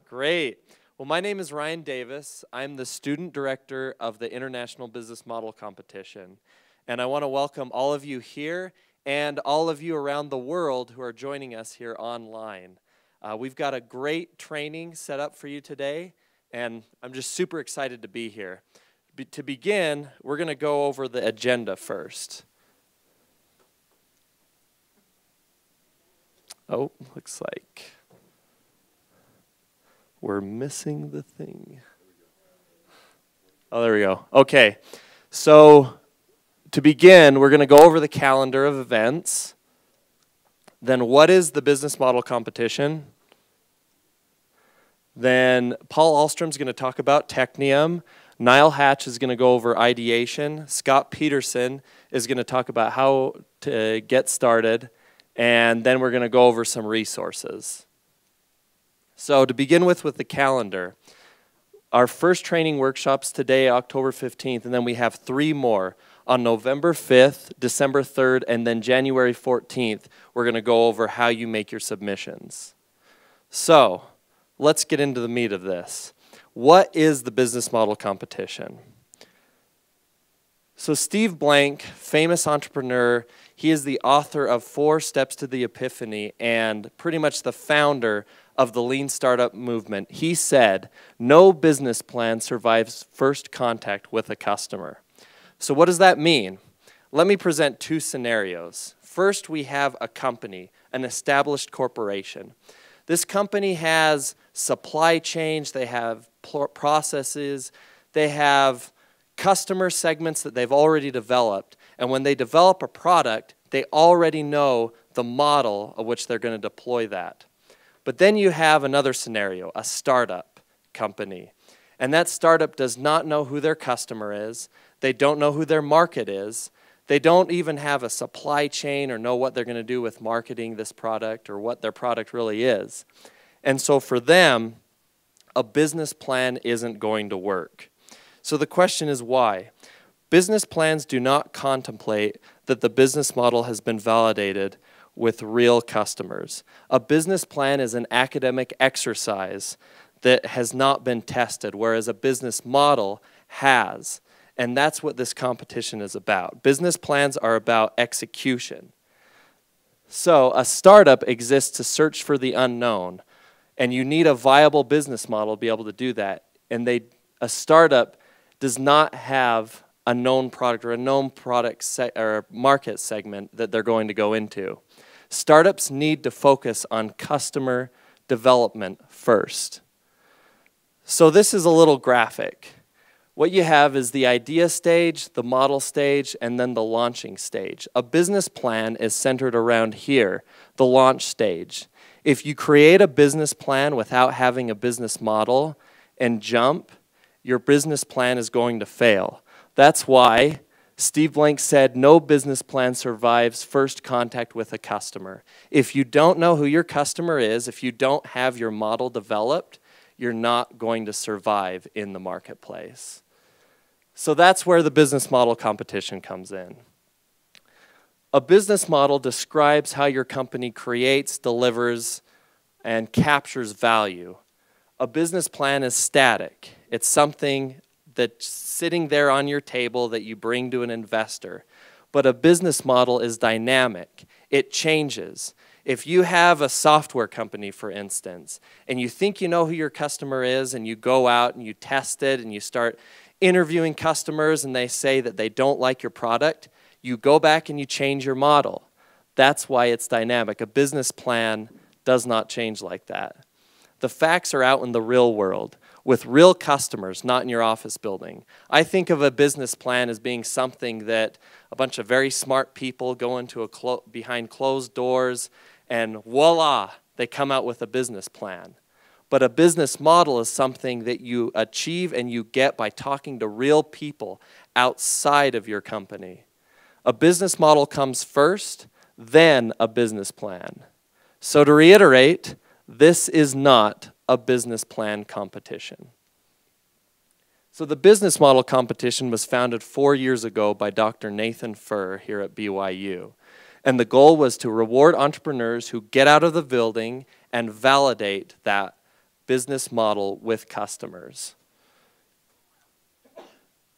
Great. Well, my name is Ryan Davis. I'm the student director of the International Business Model Competition. And I want to welcome all of you here and all of you around the world who are joining us here online. We've got a great training set up for you today, and I'm just super excited to be here. To begin, we're going to go over the agenda first. Oh, looks like we're missing the thing. Oh, there we go. Okay, so to begin, we're going to go over the calendar of events. Then what is the business model competition? Then Paul Ahlstrom's going to talk about Technium. Niall Hatch is going to go over Ideation. Scott Peterson is going to talk about how to get started. And then we're going to go over some resources. So to begin with the calendar, our first training workshop's today, October 15th, and then we have 3 more. On November 5th, December 3rd, and then January 14th, we're going to go over how you make your submissions. So let's get into the meat of this. What is the business model competition? So Steve Blank, famous entrepreneur, he is the author of 4 Steps to the Epiphany and pretty much the founder of the lean startup movement. He said, no business plan survives first contact with a customer. So what does that mean? Let me present 2 scenarios. First, we have a company, an established corporation. This company has supply chains, they have processes, they have customer segments that they've already developed. And when they develop a product, they already know the model of which they're going to deploy that. But then you have another scenario, a startup company. And that startup does not know who their customer is. They don't know who their market is. They don't even have a supply chain or know what they're going to do with marketing this product or what their product really is. And so for them, a business plan isn't going to work. So the question is why? Business plans do not contemplate that the business model has been validated with real customers. A business plan is an academic exercise that has not been tested, whereas a business model has. And that's what this competition is about. Business plans are about execution. So a startup exists to search for the unknown, and you need a viable business model to be able to do that. And a startup does not have a known product or a known product or market segment that they're going to go into. Startups need to focus on customer development first. So this is a little graphic. What you have is the idea stage, the model stage, and then the launching stage. A business plan is centered around here, the launch stage. If you create a business plan without having a business model and jump, your business plan is going to fail. That's why Steve Blank said no business plan survives first contact with a customer. If you don't know who your customer is, if you don't have your model developed, you're not going to survive in the marketplace. So that's where the business model competition comes in. A business model describes how your company creates, delivers, and captures value. A business plan is static. It's something that's sitting there on your table that you bring to an investor. But a business model is dynamic. It changes. If you have a software company, for instance, and you think you know who your customer is, and you go out and you test it, and you start interviewing customers, and they say that they don't like your product, you go back and you change your model. That's why it's dynamic. A business plan does not change like that. The facts are out in the real world with real customers, not in your office building. I think of a business plan as being something that a bunch of very smart people go into behind closed doors, and voila, they come out with a business plan. But a business model is something that you achieve and you get by talking to real people outside of your company. A business model comes first, then a business plan. So to reiterate, this is not a business plan competition. So the business model competition was founded 4 years ago by Dr. Nathan Furr here at BYU. And the goal was to reward entrepreneurs who get out of the building and validate that business model with customers.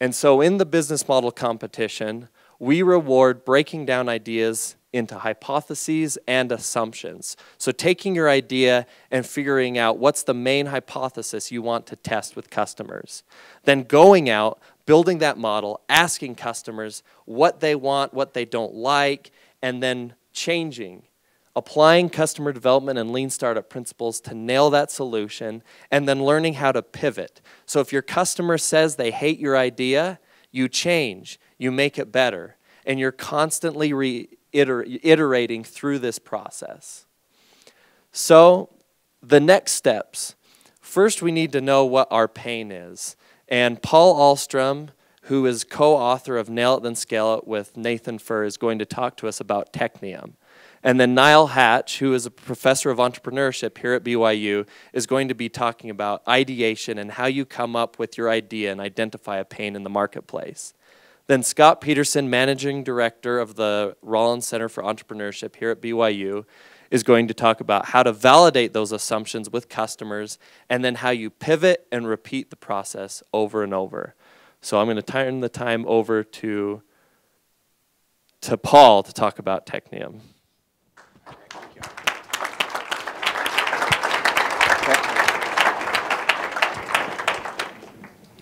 And so in the business model competition, we reward breaking down ideas into hypotheses and assumptions. So taking your idea and figuring out what's the main hypothesis you want to test with customers. Then going out, building that model, asking customers what they want, what they don't like, and then changing. Applying customer development and lean startup principles to nail that solution, and then learning how to pivot. So if your customer says they hate your idea, you change, you make it better, and you're constantly iterating through this process. So the next steps. First, we need to know what our pain is. And Paul Ahlstrom, who is co-author of Nail It Then Scale It with Nathan Furr, is going to talk to us about Technium. And then Niall Hatch, who is a professor of entrepreneurship here at BYU, is going to be talking about ideation and how you come up with your idea and identify a pain in the marketplace. Then Scott Peterson, managing director of the Rollins Center for Entrepreneurship here at BYU, is going to talk about how to validate those assumptions with customers and then how you pivot and repeat the process over and over. So I'm going to turn the time over to Paul to talk about Technium.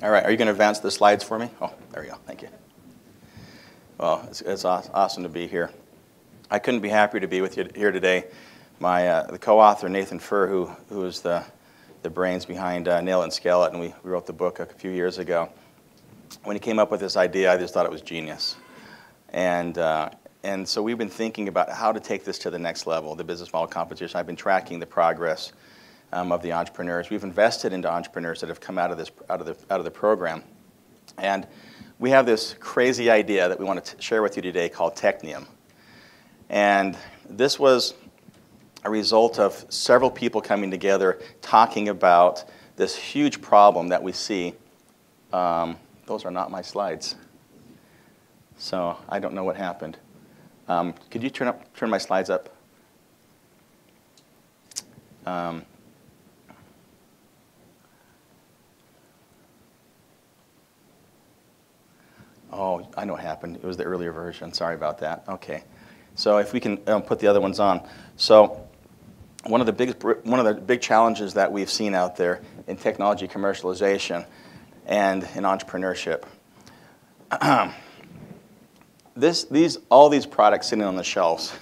All right, are you going to advance the slides for me? Oh, there we go, thank you. Well, it's awesome to be here. I couldn't be happier to be with you here today. The co-author, Nathan Furr, who is the brains behind Nail It and Scale It, and we wrote the book a few years ago. When he came up with this idea, I just thought it was genius. And so we've been thinking about how to take this to the next level, the business model competition. I've been tracking the progress of the entrepreneurs. We've invested into entrepreneurs that have come out of the program, and we have this crazy idea that we want to share with you today called Technium. And this was a result of several people coming together talking about this huge problem that we see. Those are not my slides, so I don't know what happened. Could you turn my slides up? Oh, I know what happened. It was the earlier version. Sorry about that. Okay. So if we can put the other ones on. So one of the big challenges that we've seen out there in technology commercialization and in entrepreneurship, all these products sitting on the shelves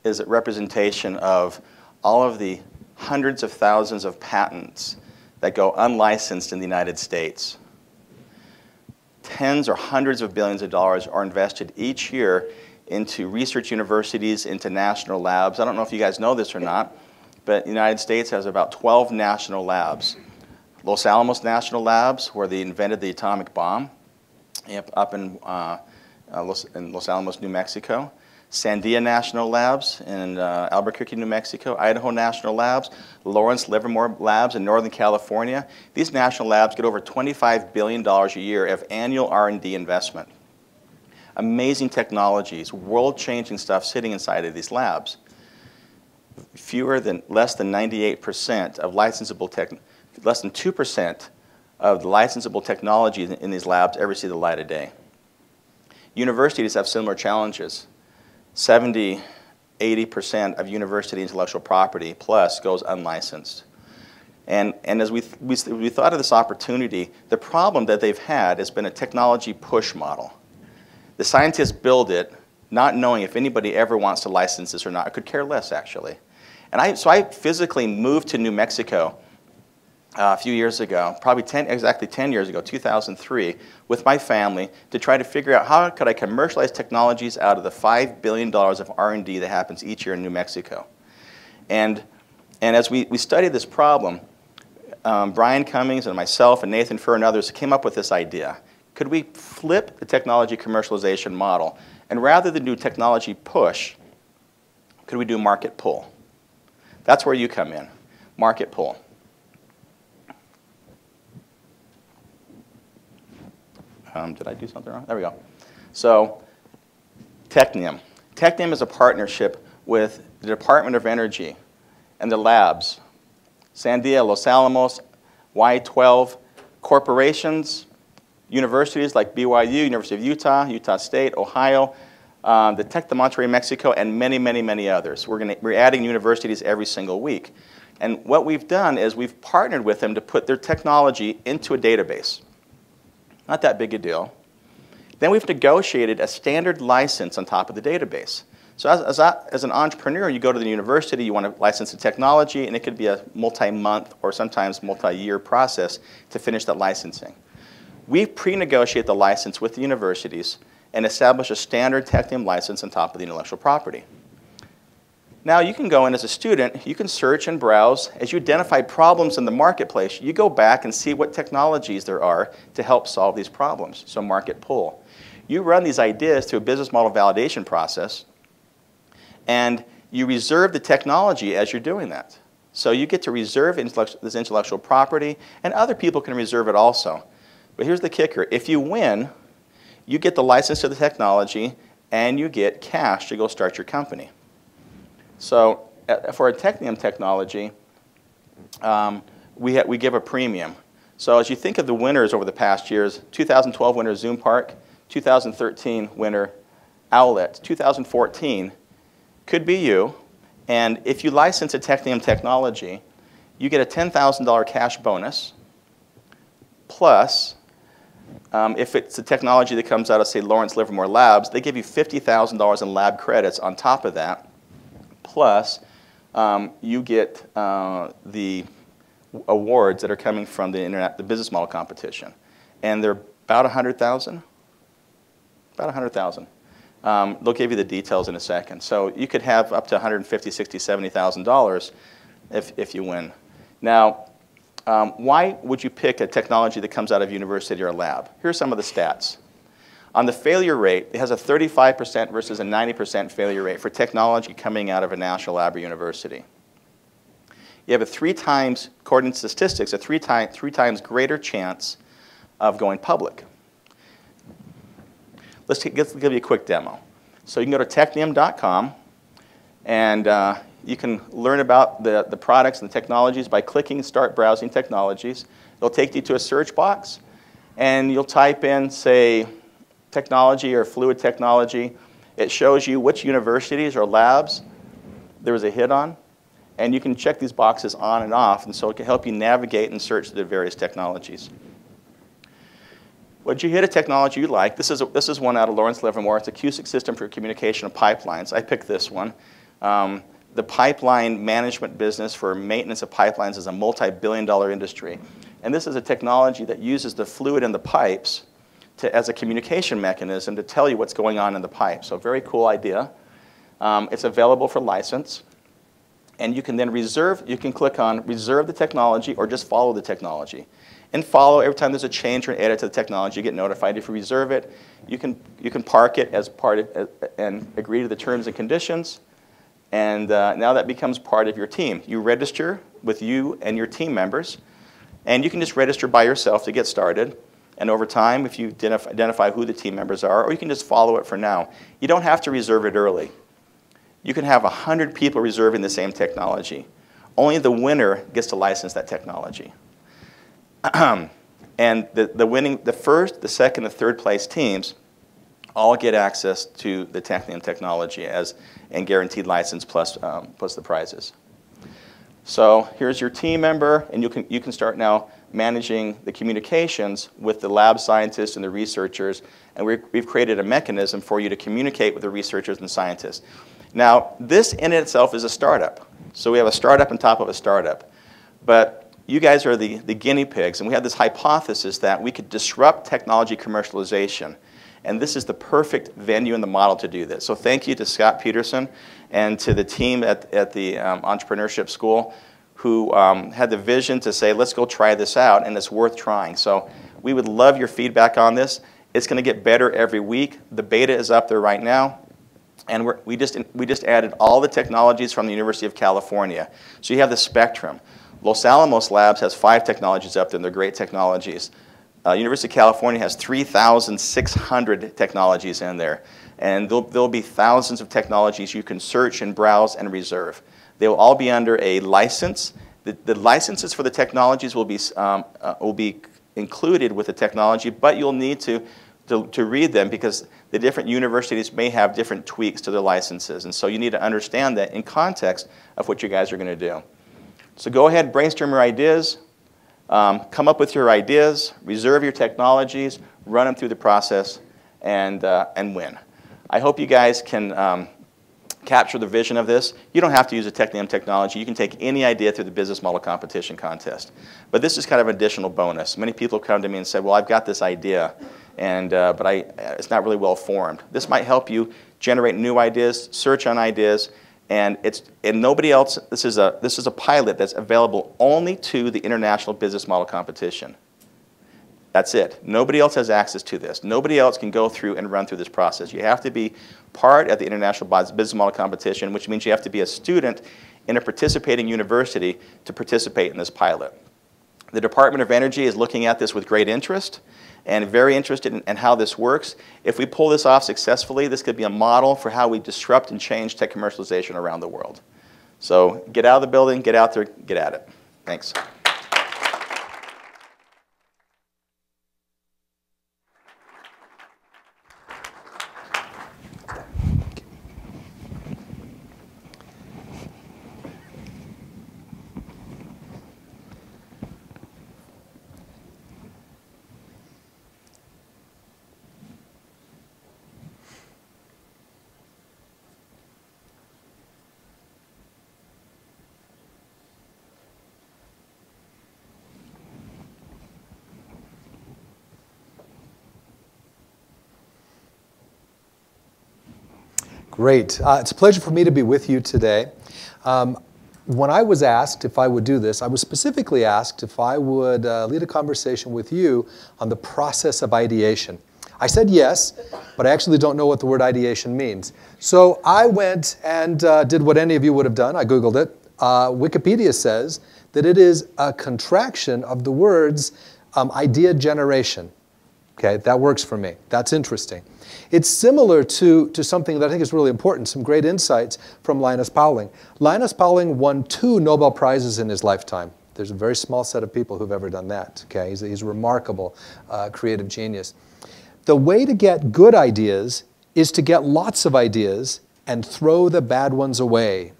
is a representation of all of the hundreds of thousands of patents that go unlicensed in the United States. Tens or hundreds of billions of dollars are invested each year into research universities, into national labs. I don't know if you guys know this or not, but the United States has about 12 national labs. Los Alamos National Labs, where they invented the atomic bomb, up in Los Alamos, New Mexico. Sandia National Labs in Albuquerque, New Mexico. Idaho National Labs. Lawrence Livermore Labs in Northern California. These national labs get over $25 billion a year of annual R&D investment. Amazing technologies, world-changing stuff sitting inside of these labs. Less than 98% of licensable less than 2% of the licensable technology in these labs ever see the light of day. Universities have similar challenges. 70, 80% of university intellectual property plus goes unlicensed. And as we thought of this opportunity, the problem that they've had has been a technology push model. The scientists build it not knowing if anybody ever wants to license this or not. I could care less, actually. And so I physically moved to New Mexico a few years ago, probably exactly 10 years ago, 2003, with my family to try to figure out how could I commercialize technologies out of the $5 billion of R&D that happens each year in New Mexico. And as we studied this problem, Brian Cummings and myself and Nathan Furr and others came up with this idea. Could we flip the technology commercialization model, and rather than do technology push, could we do market pull? That's where you come in, market pull. Did I do something wrong? There we go. So, Technium. Technium is a partnership with the Department of Energy and the labs Sandia, Los Alamos, Y12, corporations, universities like BYU, University of Utah, Utah State, Ohio, the Tec de Monterrey, Mexico, and many, many, many others. We're adding universities every single week. And what we've done is we've partnered with them to put their technology into a database. Not that big a deal. Then we've negotiated a standard license on top of the database. So as an entrepreneur, you go to the university, you want to license the technology, and it could be a multi-month or sometimes multi-year process to finish that licensing. We pre-negotiate the license with the universities and establish a standard Technium license on top of the intellectual property. Now you can go in as a student, you can search and browse. As you identify problems in the marketplace, you go back and see what technologies there are to help solve these problems, so market pull. You run these ideas through a business model validation process, and you reserve the technology as you're doing that. So you get to reserve this intellectual property, and other people can reserve it also. But here's the kicker. If you win, you get the license to the technology, and you get cash to go start your company. So for a Technium technology, we give a premium. So as you think of the winners over the past years, 2012 winner Zoom Park, 2013 winner Owlet, 2014 could be you. And if you license a Technium technology, you get a $10,000 cash bonus, plus if it's a technology that comes out of, say, Lawrence Livermore Labs, they give you $50,000 in lab credits on top of that. Plus, you get the awards that are coming from the business model competition. And they're about 100,000. About 100,000. They'll give you the details in a second. So you could have up to $150,000, $60,000, $70,000 if you win. Now, why would you pick a technology that comes out of university or a lab? Here's some of the stats. On the failure rate, it has a 35% versus a 90% failure rate for technology coming out of a national lab or university. You have a 3 times, according to statistics, a three times greater chance of going public. Let's give you a quick demo. So you can go to technium.com, and you can learn about the products and the technologies by clicking Start Browsing Technologies. It'll take you to a search box, and you'll type in, say, technology or fluid technology. It shows you which universities or labs there was a hit on, and you can check these boxes on and off, and so it can help you navigate and search the various technologies. Would you hit a technology you like? This is one out of Lawrence Livermore. It's a acoustic system for communication of pipelines. I picked this one. The pipeline management business for maintenance of pipelines is a multi-billion-dollar industry. And this is a technology that uses the fluid in the pipes as a communication mechanism to tell you what's going on in the pipe. So very cool idea. It's available for license. And you can then you can click on reserve the technology or just follow the technology. And follow, every time there's a change or an edit to the technology, you get notified. If you reserve it, you can park it as part of, and agree to the terms and conditions. And now that becomes part of your team. You register with you and your team members. And you can just register by yourself to get started. And over time, if you identify who the team members are, or you can just follow it for now. You don't have to reserve it early. You can have 100 people reserving the same technology. Only the winner gets to license that technology. And the first, the second, the third place teams all get access to the Technium technology and guaranteed license plus the prizes. So here's your team member, and you can start now managing the communications with the lab scientists and the researchers, and we've created a mechanism for you to communicate with the researchers and scientists. Now, this in itself is a startup. So we have a startup on top of a startup. But you guys are the guinea pigs, and we have this hypothesis that we could disrupt technology commercialization. And this is the perfect venue and the model to do this. So thank you to Scott Peterson and to the team at the Entrepreneurship School who had the vision to say, let's go try this out, and it's worth trying. So we would love your feedback on this. It's going to get better every week. The beta is up there right now. And we just added all the technologies from the University of California. So you have the spectrum. Los Alamos Labs has 5 technologies up there, and they're great technologies. University of California has 3,600 technologies in there. And there'll be thousands of technologies you can search and browse and reserve. They will all be under a license The licenses for the technologies will be included with the technology, but you'll need to read them because the different universities may have different tweaks to their licenses. And so you need to understand that in context of what you guys are going to do. So go ahead, brainstorm your ideas, come up with your ideas, reserve your technologies, run them through the process, and win. I hope you guys can capture the vision of this. You don't have to use a Technium technology. You can take any idea through the business model competition contest. But this is kind of an additional bonus. Many people have come to me and said, well, I've got this idea, and, but it's not really well formed. This might help you generate new ideas, search on ideas, and nobody else, this is a pilot that's available only to the International Business Model Competition. That's it. Nobody else has access to this. Nobody else can go through and run through this process. You have to be part of the International Business Model Competition, which means you have to be a student in a participating university to participate in this pilot. The Department of Energy is looking at this with great interest and very interested in how this works. If we pull this off successfully, this could be a model for how we disrupt and change tech commercialization around the world. So get out of the building, get out there, get at it. Thanks. Great. It's a pleasure for me to be with you today. When I was asked if I would do this, I was specifically asked if I would lead a conversation with you on the process of ideation. I said yes, but I actually don't know what the word ideation means. So I went and did what any of you would have done. I Googled it. Wikipedia says that it is a contraction of the words idea generation. Okay, that works for me. That's interesting. It's similar to something that I think is really important, some great insights from Linus Pauling. Linus Pauling won 2 Nobel Prizes in his lifetime. There's a very small set of people who've ever done that. Okay, he's a remarkable creative genius. The way to get good ideas is to get lots of ideas and throw the bad ones away.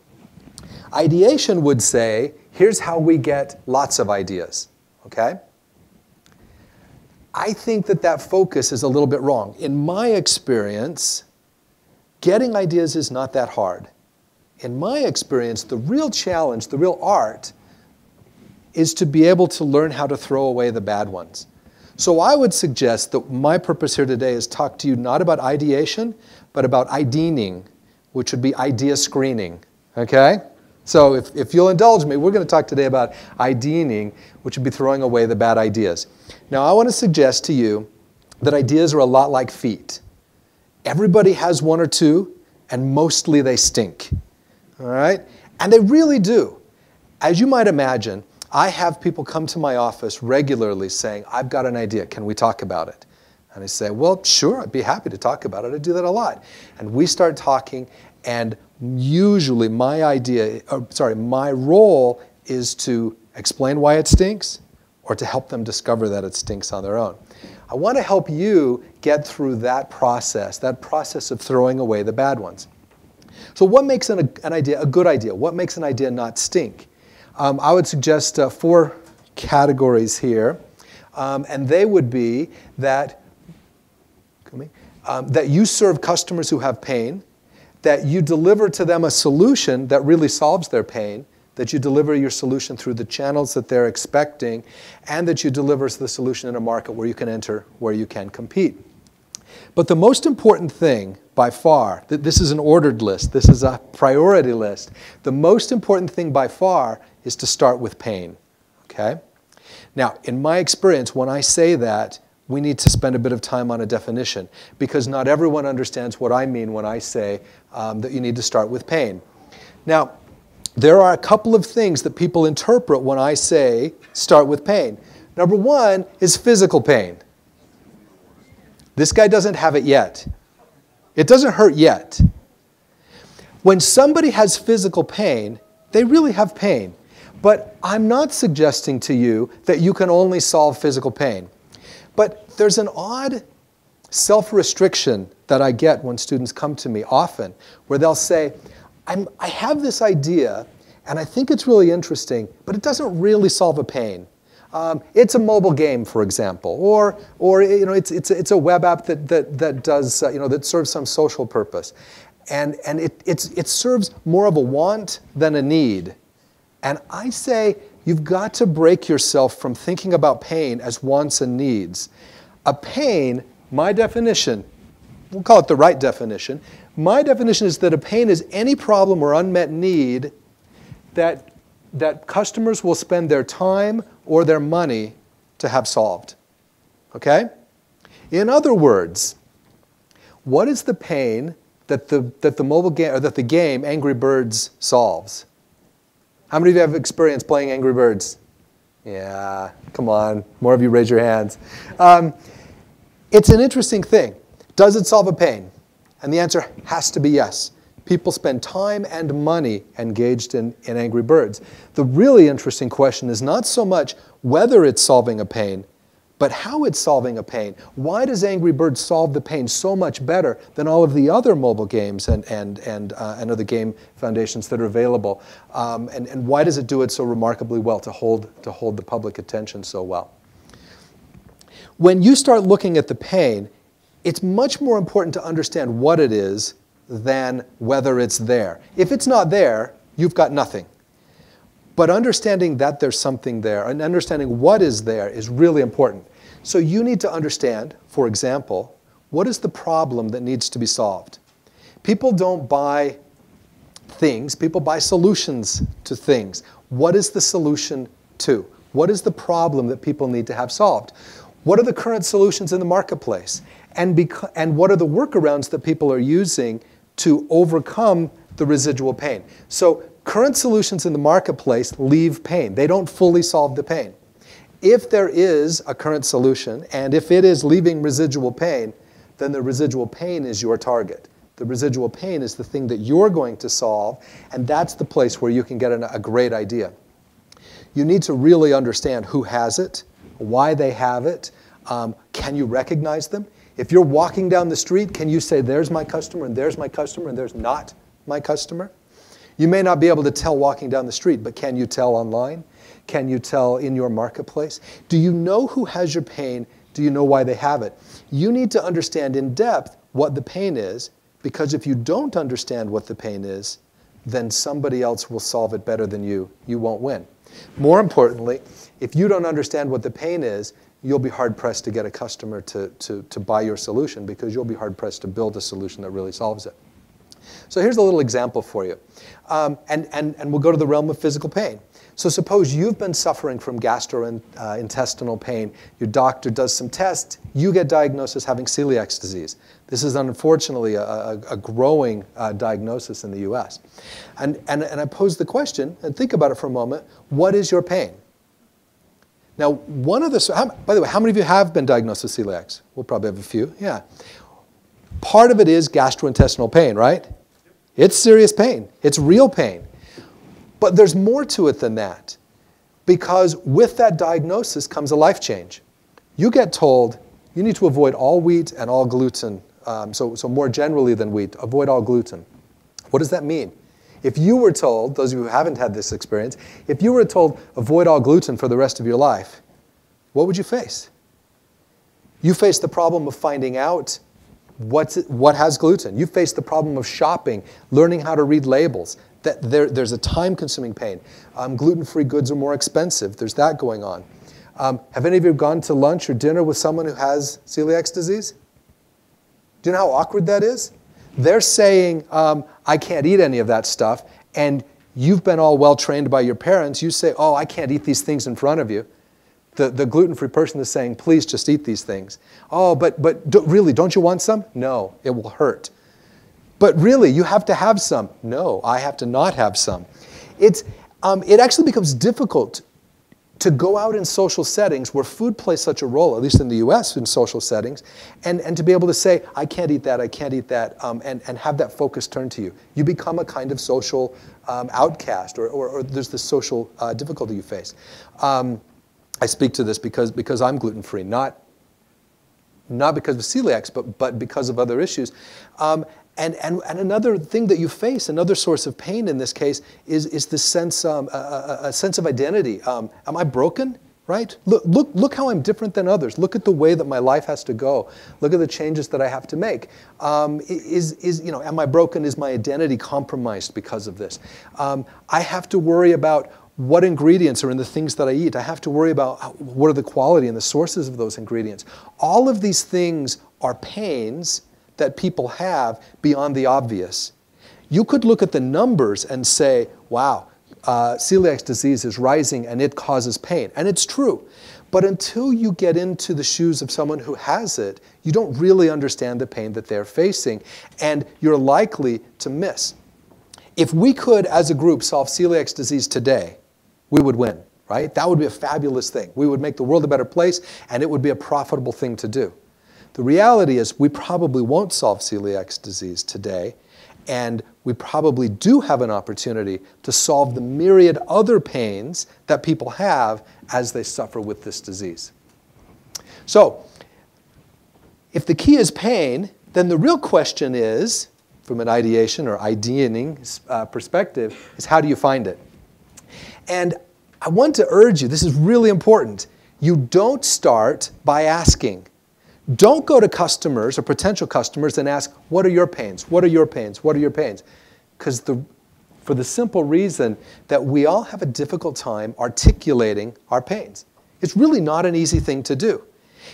Ideation would say, here's how we get lots of ideas. Okay? I think that focus is a little bit wrong. In my experience, getting ideas is not that hard. In my experience, the real challenge, the real art, is to be able to learn how to throw away the bad ones. So I would suggest that my purpose here today is talk to you not about ideation, but about IDing, which would be idea screening. Okay? So if you'll indulge me, we're going to talk today about IDing, which would be throwing away the bad ideas. Now, I want to suggest to you that ideas are a lot like feet. Everybody has 1 or 2, and mostly they stink. All right? And they really do. As you might imagine, I have people come to my office regularly saying, I've got an idea. Can we talk about it? And I say, well, sure, I'd be happy to talk about it. I do that a lot. And we start talking, and usually my role is to explain why it stinks or to help them discover that it stinks on their own. I want to help you get through that process of throwing away the bad ones. So what makes an idea a good idea? What makes an idea not stink? I would suggest 4 categories here, and they would be that you serve customers who have pain, that you deliver to them a solution that really solves their pain, that you deliver your solution through the channels that they're expecting, and that you deliver the solution in a market where you can enter, where you can compete. But the most important thing, by far, this is an ordered list, this is a priority list, the most important thing by far is to start with pain. Okay? Now, in my experience, when I say that, we need to spend a bit of time on a definition, because not everyone understands what I mean when I say that you need to start with pain. Now, there are a couple of things that people interpret when I say start with pain. Number 1 is physical pain. This guy doesn't have it yet. It doesn't hurt yet. When somebody has physical pain, they really have pain. But I'm not suggesting to you that you can only solve physical pain. But there's an odd self-restriction that I get when students come to me often, where they'll say, I have this idea, and I think it's really interesting, but it doesn't really solve a pain. It's a mobile game, for example, or it's a web app that does that serves some social purpose, and it serves more of a want than a need. And I say you've got to break yourself from thinking about pain as wants and needs. A pain, my definition, we'll call it the right definition. My definition is that a pain is any problem or unmet need that customers will spend their time or their money to have solved. Okay? In other words, what is the pain that the mobile game or that the game Angry Birds solves? How many of you have experience playing Angry Birds? Yeah, come on. More of you raise your hands. It's an interesting thing. Does it solve a pain? And the answer has to be yes. People spend time and money engaged in Angry Birds. The really interesting question is not so much whether it's solving a pain, but how it's solving a pain. Why does Angry Birds solve the pain so much better than all of the other mobile games and other game foundations that are available? And why does it do it so remarkably well to hold the public attention so well? When you start looking at the pain, it's much more important to understand what it is than whether it's there. If it's not there, you've got nothing. But understanding that there's something there and understanding what is there is really important. So you need to understand, for example, what is the problem that needs to be solved? People don't buy things, people buy solutions to things. What is the solution to? What is the problem that people need to have solved? What are the current solutions in the marketplace? And what are the workarounds that people are using to overcome the residual pain? So current solutions in the marketplace leave pain. They don't fully solve the pain. If there is a current solution, and if it is leaving residual pain, then the residual pain is your target. The residual pain is the thing that you're going to solve, and that's the place where you can get a great idea. You need to really understand who has it, why they have it. Can you recognize them? If you're walking down the street, can you say, there's my customer, and there's my customer, and there's not my customer? You may not be able to tell walking down the street, but can you tell online? Can you tell in your marketplace? Do you know who has your pain? Do you know why they have it? You need to understand in depth what the pain is, because if you don't understand what the pain is, then somebody else will solve it better than you. You won't win. More importantly, if you don't understand what the pain is, you'll be hard-pressed to get a customer to buy your solution, because you'll be hard-pressed to build a solution that really solves it. So here's a little example for you. And we'll go to the realm of physical pain. So suppose you've been suffering from gastrointestinal pain. Your doctor does some tests. You get diagnosed as having celiac disease. This is unfortunately a growing diagnosis in the US. And I pose the question, and think about it for a moment, what is your pain? Now, by the way, how many of you have been diagnosed with celiac? We'll probably have a few, yeah. Part of it is gastrointestinal pain, right? It's serious pain. It's real pain. But there's more to it than that, because with that diagnosis comes a life change. You get told you need to avoid all wheat and all gluten, so more generally than wheat, avoid all gluten. What does that mean? If you were told, those of you who haven't had this experience, if you were told avoid all gluten for the rest of your life, what would you face? You face the problem of finding out what has gluten. You face the problem of shopping, learning how to read labels. There's a time-consuming pain. Gluten-free goods are more expensive. There's that going on. Have any of you gone to lunch or dinner with someone who has celiac disease? Do you know how awkward that is? They're saying, I can't eat any of that stuff, and you've been all well-trained by your parents. You say, oh, I can't eat these things in front of you. The gluten-free person is saying, please just eat these things. Oh, but really, don't you want some? No, it will hurt. But really, you have to have some. No, I have to not have some. It actually becomes difficult to go out in social settings where food plays such a role, at least in the US in social settings, and to be able to say, I can't eat that, and have that focus turned to you. You become a kind of social outcast, or there's this social difficulty you face. I speak to this because I'm gluten-free, not because of celiacs, but because of other issues. And another thing that you face, another source of pain in this case, is this sense, a sense of identity. Am I broken? Right? Look how I'm different than others. Look at the way that my life has to go. Look at the changes that I have to make. Am I broken? Is my identity compromised because of this? I have to worry about what ingredients are in the things that I eat. I have to worry about what are the quality and the sources of those ingredients. All of these things are pains that people have beyond the obvious. You could look at the numbers and say, wow, celiac disease is rising and it causes pain. And it's true. But until you get into the shoes of someone who has it, you don't really understand the pain that they're facing, and you're likely to miss. If we could, as a group, solve celiac disease today, we would win, right? That would be a fabulous thing. We would make the world a better place, and it would be a profitable thing to do. The reality is we probably won't solve celiac disease today, and we probably do have an opportunity to solve the myriad other pains that people have as they suffer with this disease. So, if the key is pain, then the real question is, from an ideation or ideating perspective, is how do you find it? And I want to urge you, this is really important, you don't start by asking. Don't go to customers or potential customers and ask, what are your pains? What are your pains? What are your pains? Because for the simple reason that we all have a difficult time articulating our pains. It's really not an easy thing to do.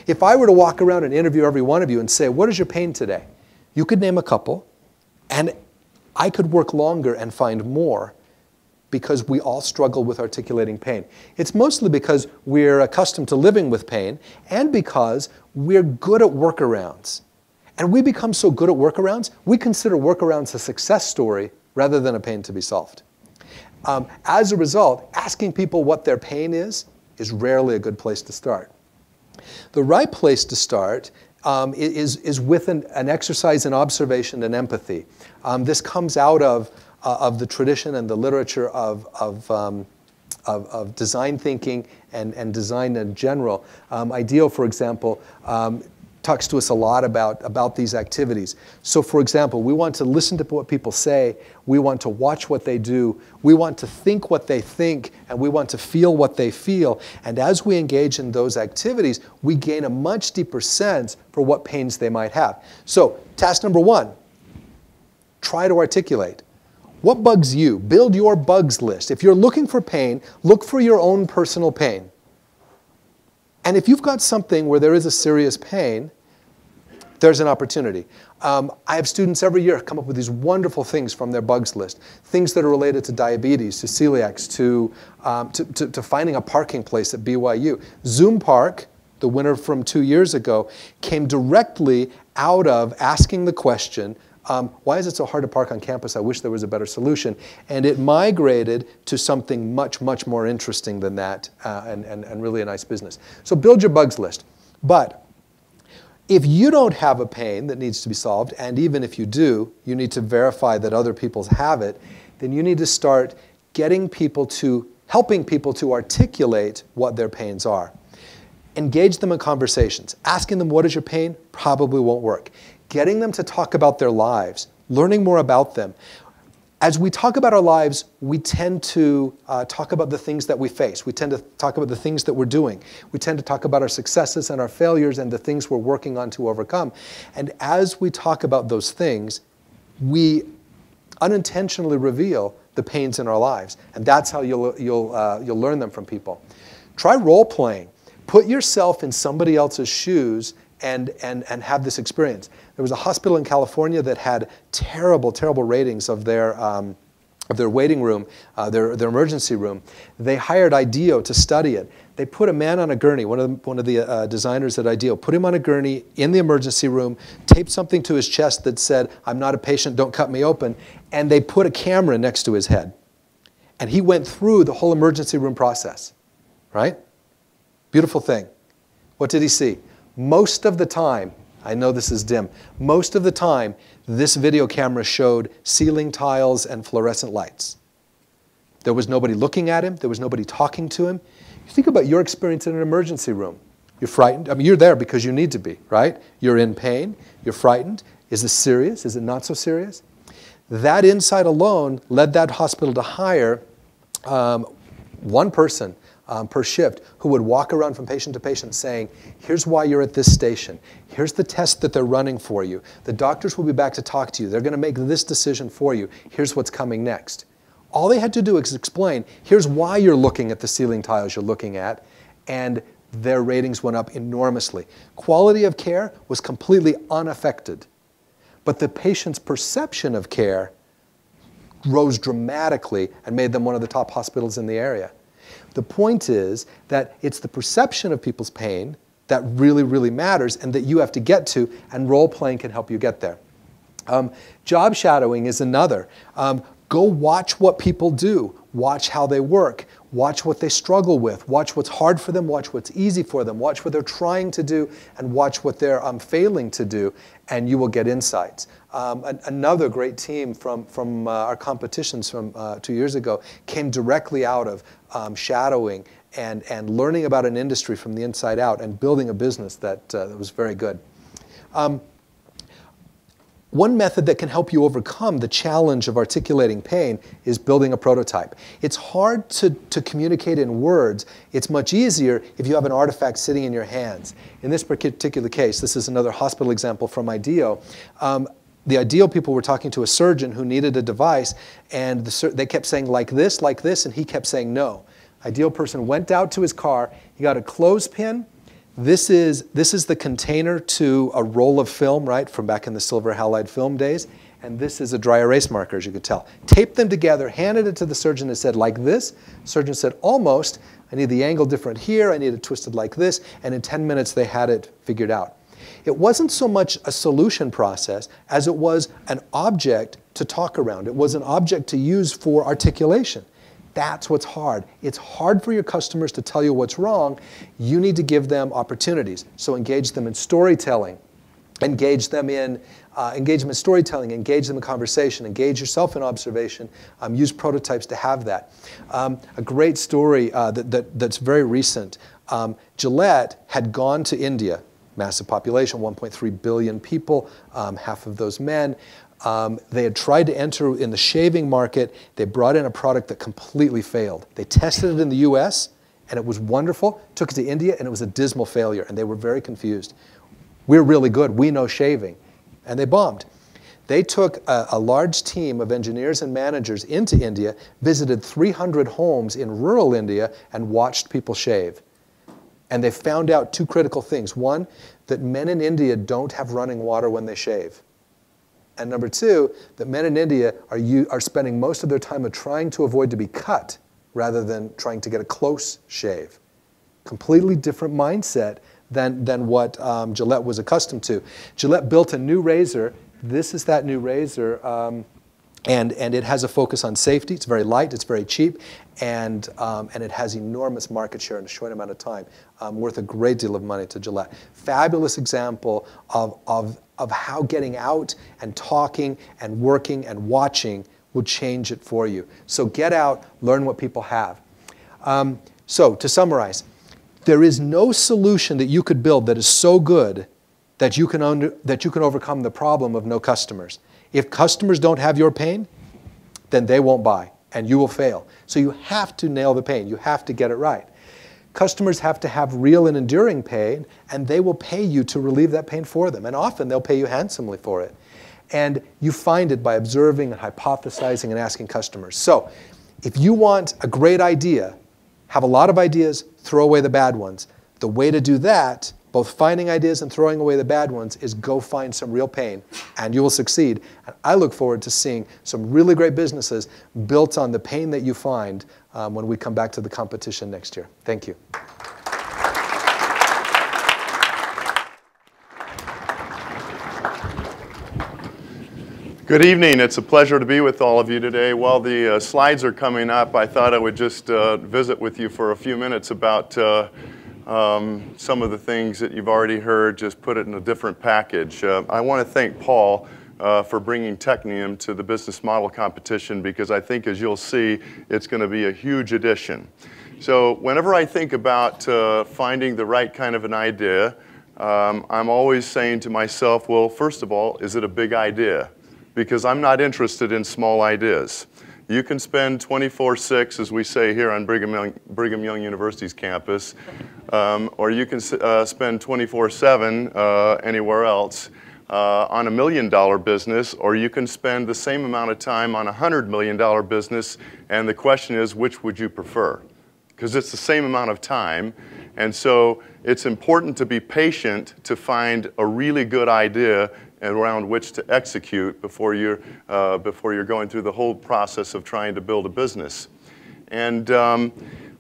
If I were to walk around and interview every one of you and say, what is your pain today? You could name a couple, and I could work longer and find more, because we all struggle with articulating pain. It's mostly because we're accustomed to living with pain, and because we're good at workarounds. And we become so good at workarounds, we consider workarounds a success story rather than a pain to be solved. As a result, asking people what their pain is rarely a good place to start. The right place to start is with an exercise in observation and empathy. This comes out of the tradition and the literature of design thinking and design in general. IDEO, for example, talks to us a lot about these activities. So for example, we want to listen to what people say, we want to watch what they do, we want to think what they think, and we want to feel what they feel. And as we engage in those activities, we gain a much deeper sense for what pains they might have. So task number one, try to articulate. What bugs you? Build your bugs list. If you're looking for pain, look for your own personal pain. And if you've got something where there is a serious pain, there's an opportunity. I have students every year come up with these wonderful things from their bugs list. Things that are related to diabetes, to celiacs, to finding a parking place at BYU. Zoom Park, the winner from 2 years ago, came directly out of asking the question, why is it so hard to park on campus? I wish there was a better solution. And it migrated to something much, much more interesting than that, and really a nice business. So build your bugs list. But if you don't have a pain that needs to be solved, and even if you do, you need to verify that other people have it, then you need to start helping people to articulate what their pains are. Engage them in conversations. Asking them, what is your pain? Probably won't work. Getting them to talk about their lives, learning more about them. As we talk about our lives, we tend to talk about the things that we face. We tend to talk about the things that we're doing. We tend to talk about our successes and our failures and the things we're working on to overcome. And as we talk about those things, we unintentionally reveal the pains in our lives. And that's how you'll learn them from people. Try role-playing. Put yourself in somebody else's shoes and have this experience. There was a hospital in California that had terrible, terrible ratings of their waiting room, their emergency room. They hired IDEO to study it. They put a man on a gurney, one of the designers at IDEO, put him on a gurney in the emergency room, taped something to his chest that said, "I'm not a patient, don't cut me open," and they put a camera next to his head. And he went through the whole emergency room process. right? Beautiful thing. What did he see? Most of the time, I know this is dim, most of the time, this video camera showed ceiling tiles and fluorescent lights. There was nobody looking at him. There was nobody talking to him. You think about your experience in an emergency room. You're frightened. I mean, you're there because you need to be, right? You're in pain. You're frightened. Is this serious? Is it not so serious? That insight alone led that hospital to hire one person per shift who would walk around from patient to patient saying, here's why you're at this station. Here's the test that they're running for you. The doctors will be back to talk to you. They're going to make this decision for you. Here's what's coming next. All they had to do is explain, here's why you're looking at the ceiling tiles you're looking at, and their ratings went up enormously. Quality of care was completely unaffected, but the patient's perception of care rose dramatically and made them one of the top hospitals in the area. The point is that it's the perception of people's pain that really, really matters and that you have to get to, and role-playing can help you get there. Job shadowing is another. Go watch what people do. Watch how they work. Watch what they struggle with. Watch what's hard for them. Watch what's easy for them. Watch what they're trying to do and watch what they're failing to do, and you will get insights. Another great team from our competitions from 2 years ago came directly out of shadowing and learning about an industry from the inside out and building a business that was very good. One method that can help you overcome the challenge of articulating pain is building a prototype. It's hard to communicate in words. It's much easier if you have an artifact sitting in your hands. In this particular case, this is another hospital example from IDEO. The IDEO people were talking to a surgeon who needed a device, and they kept saying like this, and he kept saying no. IDEO person went out to his car, he got a clothespin. This is the container to a roll of film, right, from back in the silver halide film days. And this is a dry erase marker, as you could tell. Taped them together, handed it to the surgeon and said, like this. Surgeon said, almost. I need the angle different here. I need it twisted like this. And in 10 minutes, they had it figured out. It wasn't so much a solution process as it was an object to talk around. It was an object to use for articulation. That's what's hard. It's hard for your customers to tell you what's wrong. You need to give them opportunities. So engage them in storytelling. Engage them in storytelling. Engage them in conversation. Engage yourself in observation. Use prototypes to have that. A great story that's very recent. Gillette had gone to India. Massive population, 1.3 billion people, half of those men. They had tried to enter in the shaving market. They brought in a product that completely failed. They tested it in the US, and it was wonderful. Took it to India, and it was a dismal failure, and they were very confused. We're really good. We know shaving. And they bombed. They took a large team of engineers and managers into India, visited 300 homes in rural India, and watched people shave. And they found out two critical things. One, that men in India don't have running water when they shave. And number two, that men in India are spending most of their time trying to avoid to be cut rather than trying to get a close shave. Completely different mindset than what Gillette was accustomed to. Gillette built a new razor. This is that new razor. And it has a focus on safety. It's very light, it's very cheap, and it has enormous market share in a short amount of time, worth a great deal of money to Gillette. Fabulous example of how getting out and talking and working and watching will change it for you. So get out, learn what people have. So to summarize, there is no solution that you could build that is so good that you can overcome the problem of no customers. If customers don't have your pain, then they won't buy, and you will fail. So you have to nail the pain. You have to get it right. Customers have to have real and enduring pain, and they will pay you to relieve that pain for them. And often they'll pay you handsomely for it. And you find it by observing and hypothesizing and asking customers. So if you want a great idea, have a lot of ideas, throw away the bad ones. The way to do that, both finding ideas and throwing away the bad ones, is go find some real pain, and you will succeed. And I look forward to seeing some really great businesses built on the pain that you find when we come back to the competition next year. Thank you. Good evening. It's a pleasure to be with all of you today. While the slides are coming up, I thought I would just visit with you for a few minutes about some of the things that you've already heard, just put it in a different package. I want to thank Paul for bringing Technium to the business model competition, because I think, as you'll see, it's going to be a huge addition. So whenever I think about finding the right kind of an idea, I'm always saying to myself, well, first of all, is it a big idea? Because I'm not interested in small ideas. You can spend 24/6, as we say here on Brigham Young University's campus, or you can spend 24/7 anywhere else on $1 million business, or you can spend the same amount of time on a $100 million business, and the question is, which would you prefer? Because it's the same amount of time, and so it's important to be patient to find a really good idea around which to execute before you're going through the whole process of trying to build a business. And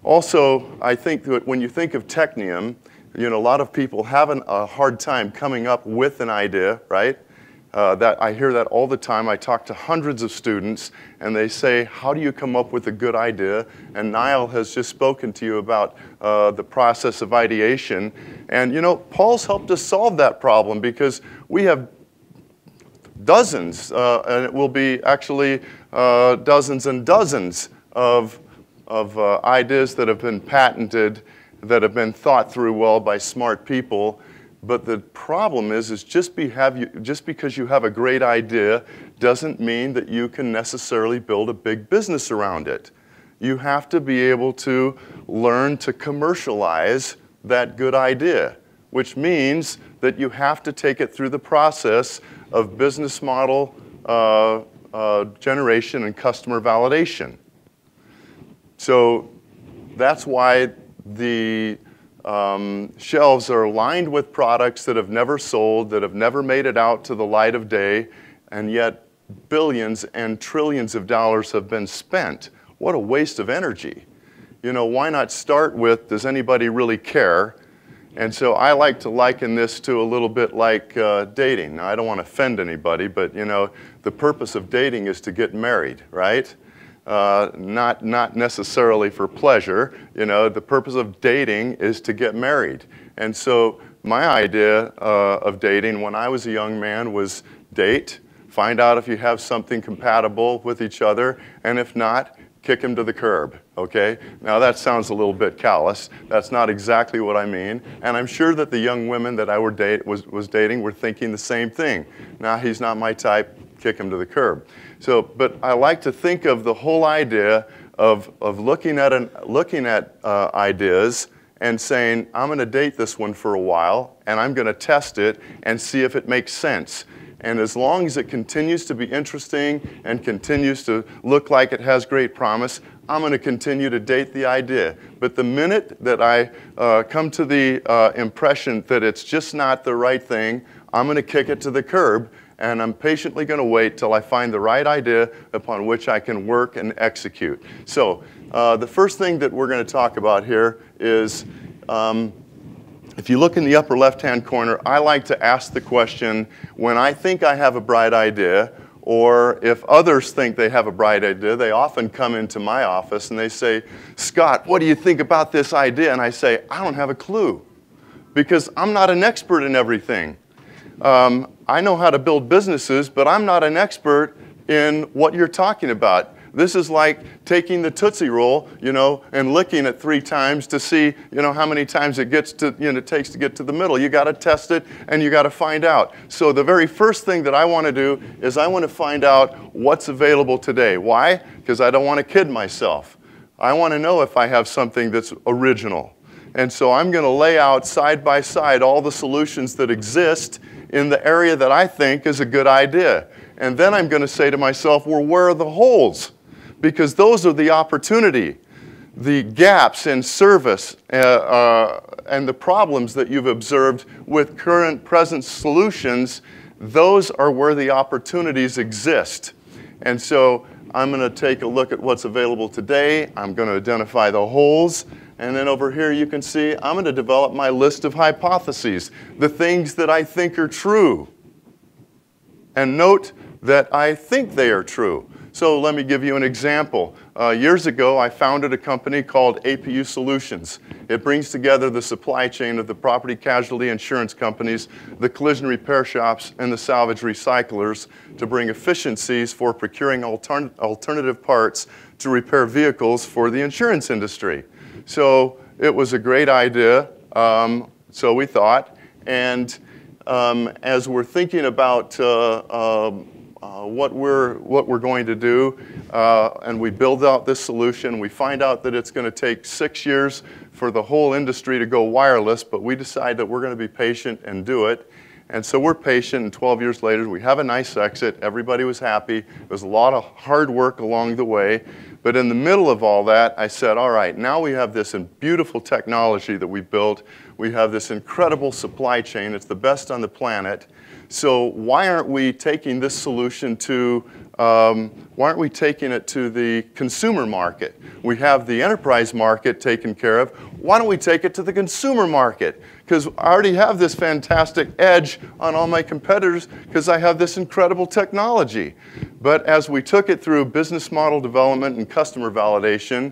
also, I think that when you think of Technium, a lot of people have a hard time coming up with an idea, right? I hear that all the time. I talk to hundreds of students, and they say, how do you come up with a good idea? And Niall has just spoken to you about the process of ideation. And Paul's helped us solve that problem, because we have dozens, and it will be actually dozens and dozens of ideas that have been patented, that have been thought through well by smart people. But the problem is just because you have a great idea doesn't mean that you can necessarily build a big business around it. You have to be able to learn to commercialize that good idea, which means that you have to take it through the process of business model generation and customer validation. So that's why the shelves are lined with products that have never sold, that have never made it out to the light of day, and yet billions and trillions of dollars have been spent. What a waste of energy. Why not start with, does anybody really care? And so I like to liken this to a little bit like dating. Now, I don't want to offend anybody, but the purpose of dating is to get married, right? Not necessarily for pleasure. The purpose of dating is to get married. And so my idea of dating when I was a young man was date, find out if you have something compatible with each other, and if not, kick him to the curb, okay? Now that sounds a little bit callous. That's not exactly what I mean. And I'm sure that the young women that I was dating were thinking the same thing. Now he's not my type, kick him to the curb. So, but I like to think of the whole idea of looking at ideas and saying, I'm going to date this one for a while, and I'm going to test it and see if it makes sense. And as long as it continues to be interesting and continues to look like it has great promise, I'm going to continue to date the idea. But the minute that I come to the impression that it's just not the right thing, I'm going to kick it to the curb, and I'm patiently going to wait till I find the right idea upon which I can work and execute. So the first thing that we're going to talk about here is, if you look in the upper left-hand corner, I like to ask the question, when I think I have a bright idea, or if others think they have a bright idea, they often come into my office and they say, Scott, what do you think about this idea? And I say, I don't have a clue, because I'm not an expert in everything. I know how to build businesses, but I'm not an expert in what you're talking about. This is like taking the Tootsie Roll, and licking it 3 times to see, how many times it takes to get to the middle. You got to test it, and you got to find out. So the very first thing that I want to do is I want to find out what's available today. Why? Because I don't want to kid myself. I want to know if I have something that's original. And so I'm going to lay out side by side all the solutions that exist in the area that I think is a good idea. And then I'm going to say to myself, well, where are the holes? Because those are the opportunity, the gaps in service, and the problems that you've observed with present solutions. Those are where the opportunities exist. And so I'm going to take a look at what's available today. I'm going to identify the holes. And then over here you can see I'm going to develop my list of hypotheses, the things that I think are true. And note that I think they are true. So let me give you an example. Years ago, I founded a company called APU Solutions. It brings together the supply chain of the property casualty insurance companies, the collision repair shops, and the salvage recyclers to bring efficiencies for procuring alternative parts to repair vehicles for the insurance industry. So it was a great idea, so we thought. And as we're thinking about what we're going to do, and we build out this solution, we find out that it's going to take 6 years for the whole industry to go wireless, but we decide that we're going to be patient and do it. And so we're patient, and 12 years later, we have a nice exit. Everybody was happy. It was a lot of hard work along the way. But in the middle of all that, I said, all right, now we have this beautiful technology that we built. We have this incredible supply chain. It's the best on the planet. So why aren't we taking this solution to, why aren't we taking it to the consumer market? We have the enterprise market taken care of. Why don't we take it to the consumer market? Because I already have this fantastic edge on all my competitors because I have this incredible technology. But as we took it through business model development and customer validation,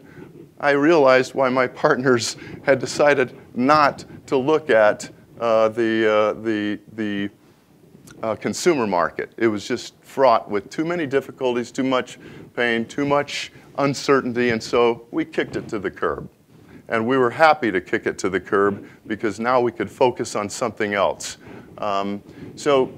I realized why my partners had decided not to look at the consumer market. It was just fraught with too many difficulties, too much pain, too much uncertainty, and so we kicked it to the curb. And we were happy to kick it to the curb because now we could focus on something else. So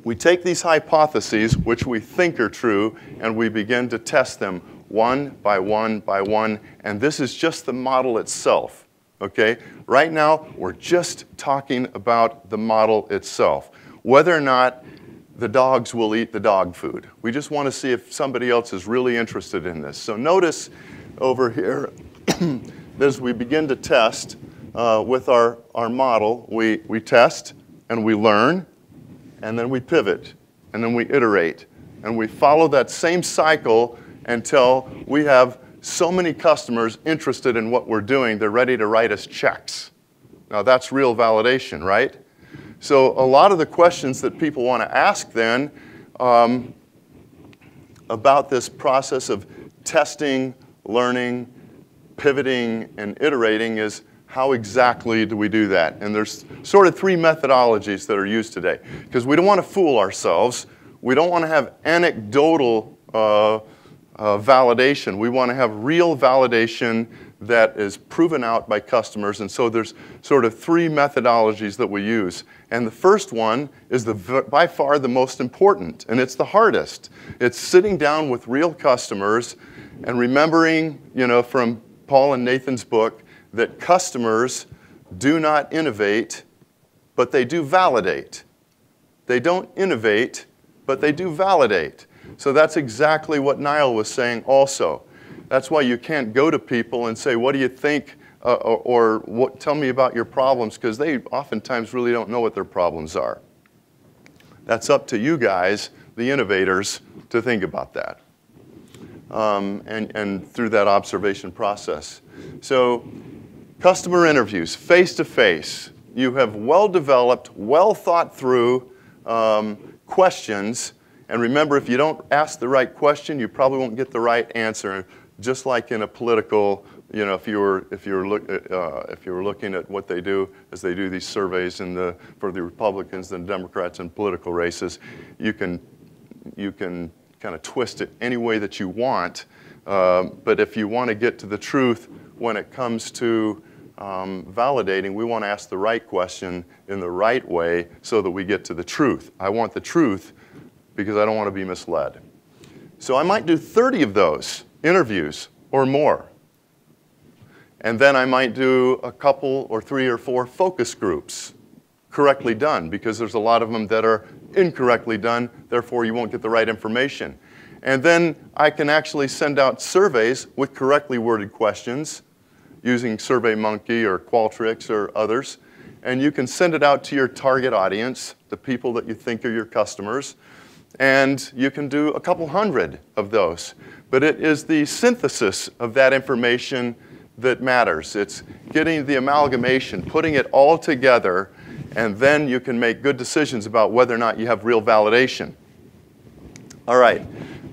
we take these hypotheses, which we think are true, and we begin to test them one by one by one, and this is just the model itself, okay? Right now, we're just talking about the model itself. Whether or not the dogs will eat the dog food. We just want to see if somebody else is really interested in this. So notice over here, as we begin to test with our model, we test and we learn, and then we pivot, and then we iterate. And we follow that same cycle until we have so many customers interested in what we're doing, they're ready to write us checks. Now that's real validation, right? So a lot of the questions that people want to ask then about this process of testing, learning, pivoting, and iterating is how exactly do we do that? And there's sort of three methodologies that are used today. Because we don't want to fool ourselves. We don't want to have anecdotal validation. We want to have real validation that is proven out by customers. And so there's sort of three methodologies that we use. And the first one is by far the most important, and it's the hardest. It's sitting down with real customers and remembering, you know, from Paul and Nathan's book, that customers do not innovate, but they do validate. They don't innovate, but they do validate. So that's exactly what Niall was saying also. That's why you can't go to people and say, what do you think, or tell me about your problems, because they oftentimes really don't know what their problems are. That's up to you guys, the innovators, to think about that. And through that observation process. So customer interviews, face-to-face. You have well-developed, well-thought-through questions. And remember, if you don't ask the right question, you probably won't get the right answer. Just like in a political, you know, if you were looking at what they do as they do these surveys for the Republicans and Democrats in political races, you can kind of twist it any way that you want. But if you want to get to the truth when it comes to validating, we want to ask the right question in the right way so that we get to the truth. I want the truth because I don't want to be misled. So I might do 30 of those interviews or more. And then I might do a couple or 3 or 4 focus groups correctly done, because there's a lot of them that are incorrectly done, therefore you won't get the right information. And then I can actually send out surveys with correctly worded questions using SurveyMonkey or Qualtrics or others. And you can send it out to your target audience, the people that you think are your customers. And you can do a couple hundred of those. But it is the synthesis of that information that matters. It's getting the amalgamation, putting it all together, and then you can make good decisions about whether or not you have real validation. All right.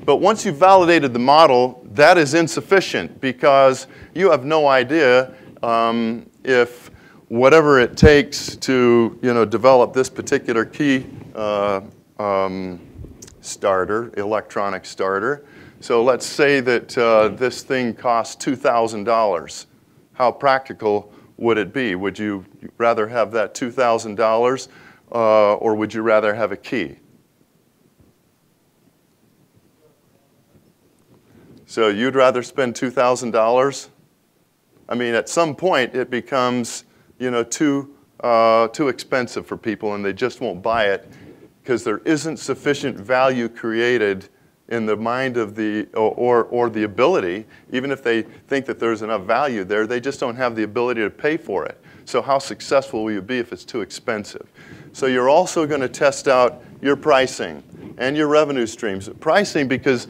But once you've validated the model, that is insufficient because you have no idea if whatever it takes to develop this particular key starter, electronic starter. So let's say that this thing costs $2,000. How practical would it be? Would you rather have that $2,000 or would you rather have a key? So you'd rather spend $2,000? I mean, at some point it becomes too expensive for people and they just won't buy it because there isn't sufficient value created in the mind of the, or the ability, even if they think that there's enough value there, they just don't have the ability to pay for it. So how successful will you be if it's too expensive? So you're also going to test out your pricing and your revenue streams. Pricing, because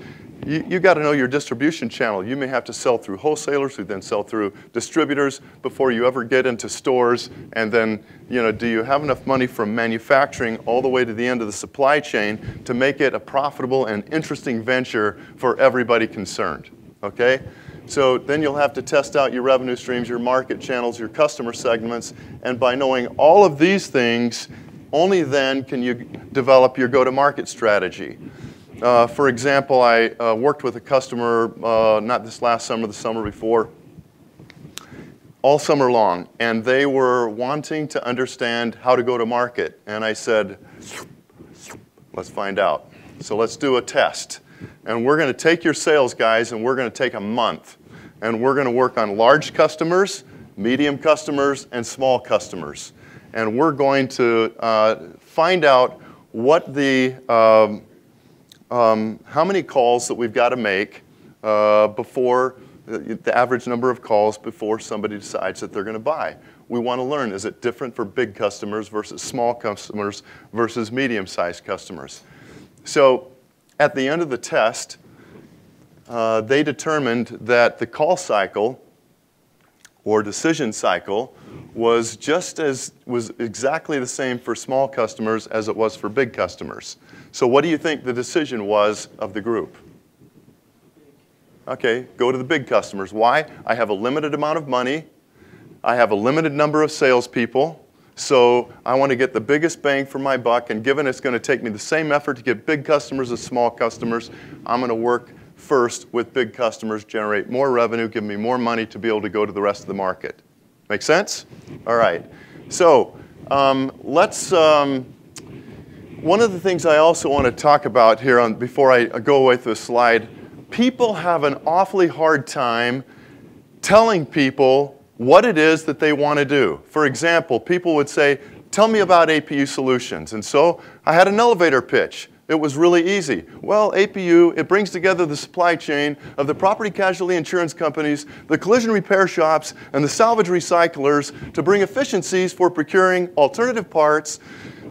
you got to know your distribution channel. You may have to sell through wholesalers who then sell through distributors before you ever get into stores. And then, do you have enough money from manufacturing all the way to the end of the supply chain to make it a profitable and interesting venture for everybody concerned? Okay? So then you'll have to test out your revenue streams, your market channels, your customer segments. And by knowing all of these things, only then can you develop your go-to-market strategy. For example, I worked with a customer, not this last summer, the summer before, all summer long, and they were wanting to understand how to go to market. And I said, let's find out. So let's do a test. And we're going to take your sales guys, and we're going to take a month. And we're going to work on large customers, medium customers, and small customers. And we're going to find out what the how many calls that we've got to make before the average number of calls before somebody decides that they're going to buy. We want to learn, is it different for big customers versus small customers versus medium-sized customers? So at the end of the test, they determined that the call cycle or decision cycle was exactly the same for small customers as it was for big customers. So what do you think the decision was of the group? Okay, go to the big customers. Why? I have a limited amount of money. I have a limited number of salespeople. So I want to get the biggest bang for my buck. And given it's going to take me the same effort to get big customers as small customers, I'm going to work first with big customers, generate more revenue, give me more money to be able to go to the rest of the market. Make sense? All right. So one of the things I also want to talk about here before I go away with this slide, people have an awfully hard time telling people what it is that they want to do. For example, people would say, tell me about APU solutions. And so I had an elevator pitch. It was really easy. Well, APU, it brings together the supply chain of the property casualty insurance companies, the collision repair shops, and the salvage recyclers to bring efficiencies for procuring alternative parts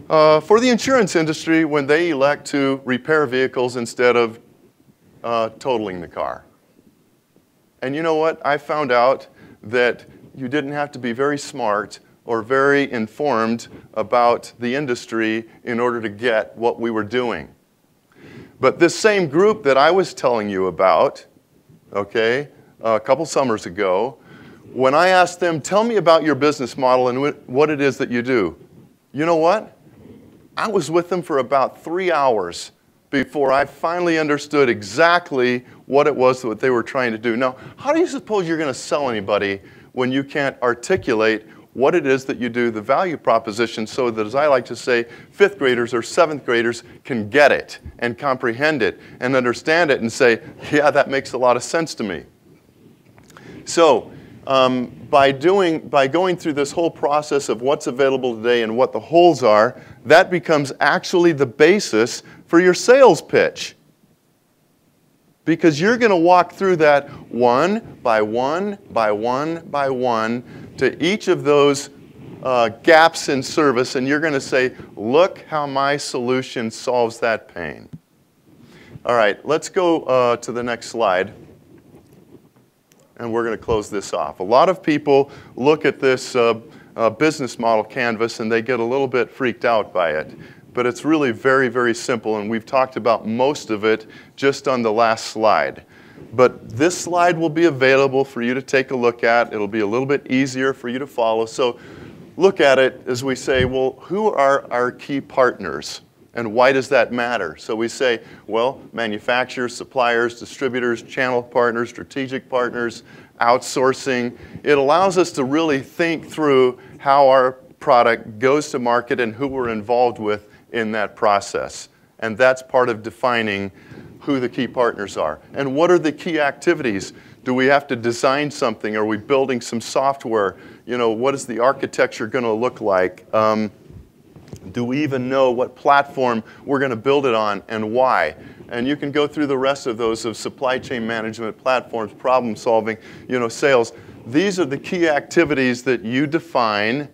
for the insurance industry when they elect to repair vehicles instead of totaling the car. And you know what? I found out that you didn't have to be very smart or very informed about the industry in order to get what we were doing. But this same group that I was telling you about, okay, a couple summers ago, when I asked them, tell me about your business model and what it is that you do, you know what? I was with them for about 3 hours before I finally understood exactly what it was that they were trying to do. Now, how do you suppose you're going to sell anybody when you can't articulate what it is that you do, the value proposition, so that, as I like to say, 5th graders or 7th graders can get it and comprehend it and understand it and say, yeah, that makes a lot of sense to me. So by going through this whole process of what's available today and what the holes are, that becomes actually the basis for your sales pitch. Because you're going to walk through that one by one by one by one to each of those gaps in service, and you're going to say, look how my solution solves that pain. All right, let's go to the next slide. And we're going to close this off. A lot of people look at this business model canvas and they get a little bit freaked out by it. but it's really very, very simple, and we've talked about most of it just on the last slide. But this slide will be available for you to take a look at. It'll be a little bit easier for you to follow. So look at it as we say, well, who are our key partners? And why does that matter? So we say, well, manufacturers, suppliers, distributors, channel partners, strategic partners, outsourcing. It allows us to really think through how our product goes to market and who we're involved with in that process. And that's part of defining who the key partners are. And what are the key activities? Do we have to design something? Are we building some software? You know, what is the architecture going to look like? Do we even know what platform we're going to build it on and why? And you can go through the rest of those of supply chain management, platforms, problem solving, you know, sales. These are the key activities that you define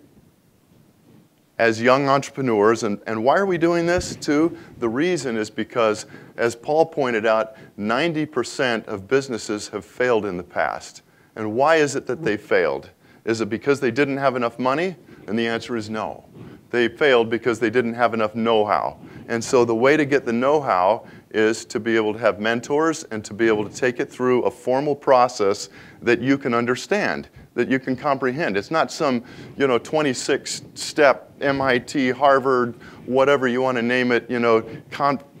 as young entrepreneurs. And why are we doing this too? The reason is because, as Paul pointed out, 90% of businesses have failed in the past. And why is it that they failed? Is it because they didn't have enough money? And the answer is no. They failed because they didn't have enough know-how. And so the way to get the know-how is to be able to have mentors and to be able to take it through a formal process that you can understand, that you can comprehend. It's not some, you know, 26-step MIT, Harvard, whatever you want to name it, you know,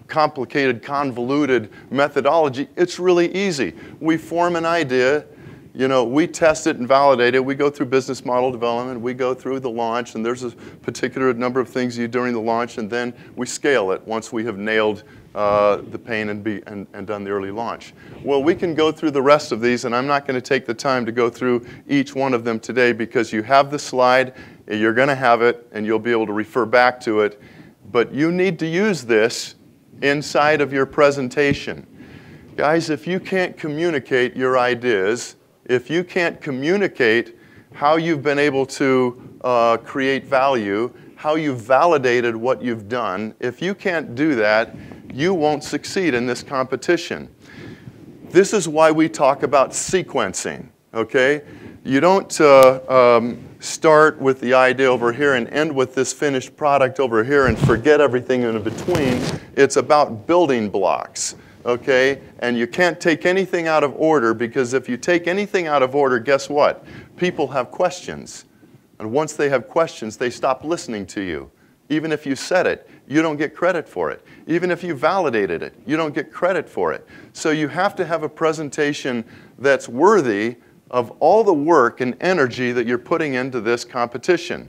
complicated, convoluted methodology. It's really easy. We form an idea. You know, we test it and validate it. We go through business model development. We go through the launch, and there's a particular number of things you do during the launch, and then we scale it once we have nailed the pain and done the early launch. Well, we can go through the rest of these, and I'm not going to take the time to go through each one of them today because you have the slide, you're going to have it, and you'll be able to refer back to it. But you need to use this inside of your presentation. Guys, if you can't communicate your ideas, if you can't communicate how you've been able to create value, how you've validated what you've done, if you can't do that, you won't succeed in this competition. This is why we talk about sequencing, okay? You don't start with the idea over here and end with this finished product over here and forget everything in between. It's about building blocks. Okay? And you can't take anything out of order, because if you take anything out of order, guess what? People have questions. And once they have questions, they stop listening to you. Even if you said it, you don't get credit for it. Even if you validated it, you don't get credit for it. So you have to have a presentation that's worthy of all the work and energy that you're putting into this competition.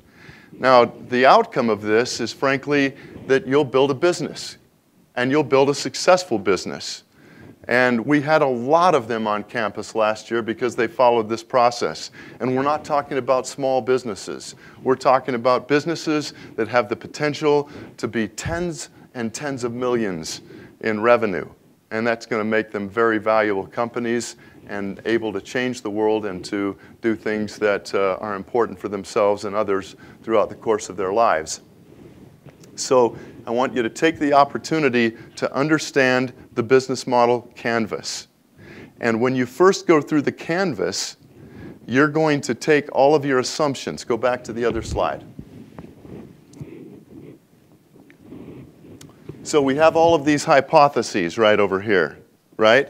Now, the outcome of this is, frankly, that you'll build a business. And you'll build a successful business. And we had a lot of them on campus last year because they followed this process. And we're not talking about small businesses. We're talking about businesses that have the potential to be tens and tens of millions in revenue. And that's going to make them very valuable companies and able to change the world and to do things that are important for themselves and others throughout the course of their lives. So I want you to take the opportunity to understand the business model canvas. And when you first go through the canvas, you're going to take all of your assumptions. Go back to the other slide. So we have all of these hypotheses right over here, right?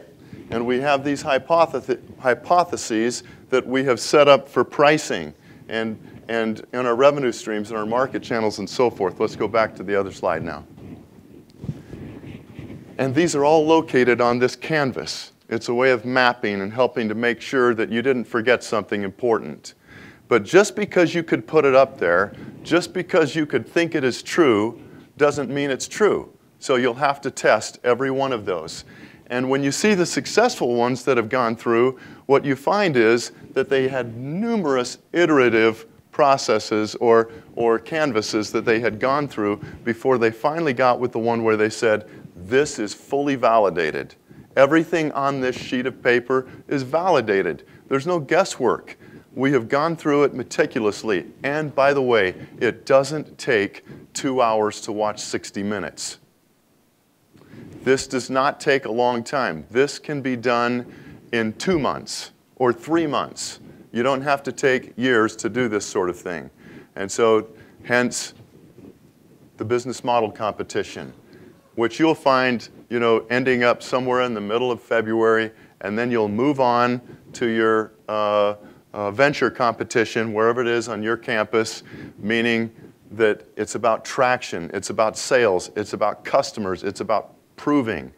And we have these hypotheses that we have set up for pricing and in our revenue streams and our market channels and so forth. Let's go back to the other slide now. And these are all located on this canvas. It's a way of mapping and helping to make sure that you didn't forget something important. But just because you could put it up there, just because you could think it is true, doesn't mean it's true. So you'll have to test every one of those. And when you see the successful ones that have gone through, what you find is that they had numerous iterative processes or canvases that they had gone through before they finally got with the one where they said, this is fully validated. Everything on this sheet of paper is validated. There's no guesswork. We have gone through it meticulously. And by the way, it doesn't take 2 hours to watch 60 minutes. This does not take a long time. This can be done in 2 months or 3 months. You don't have to take years to do this sort of thing. And so, hence, the business model competition, which you'll find, ending up somewhere in the middle of February, and then you'll move on to your venture competition, wherever it is on your campus, meaning that it's about traction, it's about sales, it's about customers, it's about proving.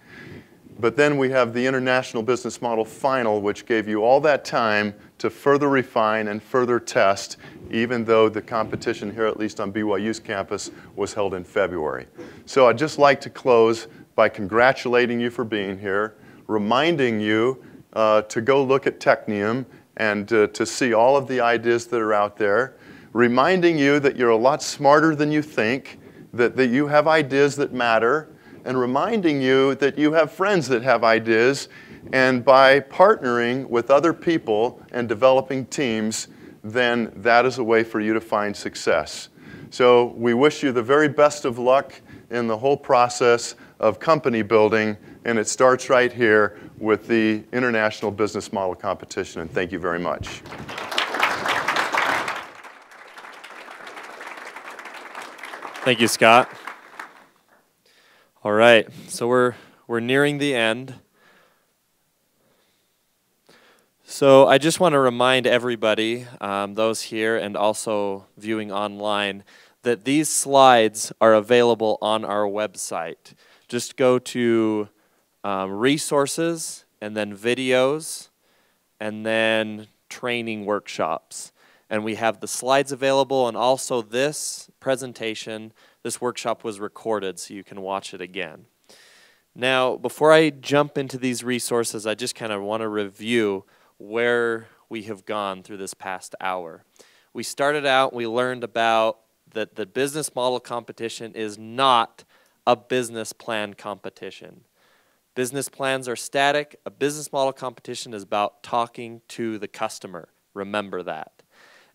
But then we have the International Business Model Final, which gave you all that time to further refine and further test, even though the competition here, at least on BYU's campus, was held in February. So I'd just like to close by congratulating you for being here, reminding you to go look at Technium and to see all of the ideas that are out there, reminding you that you're a lot smarter than you think, that you have ideas that matter, and reminding you that you have friends that have ideas, and by partnering with other people and developing teams, then that is a way for you to find success. So we wish you the very best of luck in the whole process of company building, and it starts right here with the International Business Model Competition, and thank you very much. Thank you, Scott. All right, so we're nearing the end. So I just want to remind everybody, those here and also viewing online, that these slides are available on our website. Just go to resources and then videos and then training workshops. And we have the slides available, and also this presentation, this workshop was recorded so you can watch it again. Now, before I jump into these resources, I just kind of want to review where we have gone through this past hour. We started out, we learned about that the business model competition is not a business plan competition. Business plans are static. A business model competition is about talking to the customer. Remember that.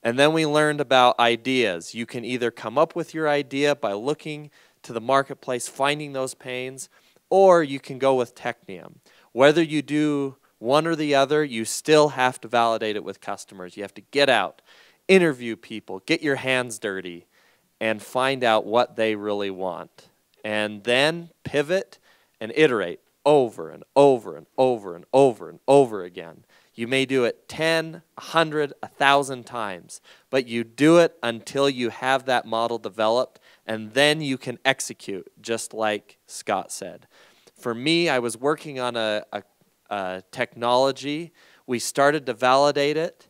And then we learned about ideas. You can either come up with your idea by looking to the marketplace, finding those pains, or you can go with Technium. Whether you do one or the other, you still have to validate it with customers. You have to get out, interview people, get your hands dirty, and find out what they really want. And then pivot and iterate over and over and over and over and over again. You may do it 10, 100, 1,000 times, but you do it until you have that model developed, and then you can execute, just like Scott said. For me, I was working on a technology. We started to validate it,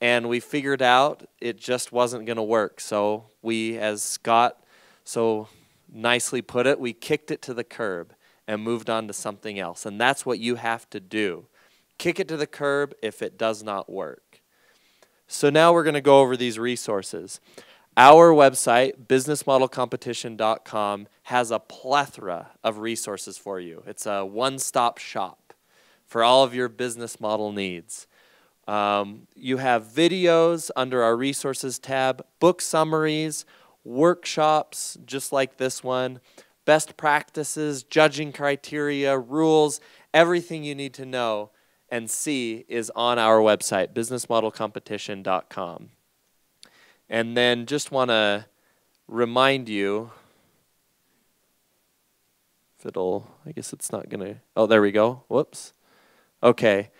and we figured out it just wasn't going to work. So we, as Scott so nicely put it, we kicked it to the curb and moved on to something else. And that's what you have to do. Kick it to the curb if it does not work. So now we're going to go over these resources. Our website, businessmodelcompetition.com, has a plethora of resources for you. It's a one-stop shop for all of your business model needs. You have videos under our resources tab, book summaries, workshops just like this one, best practices, judging criteria, rules, everything you need to know and see is on our website, businessmodelcompetition.com. And then just want to remind you, if it'll, I guess it's not going to, oh, there we go. Whoops. Okay.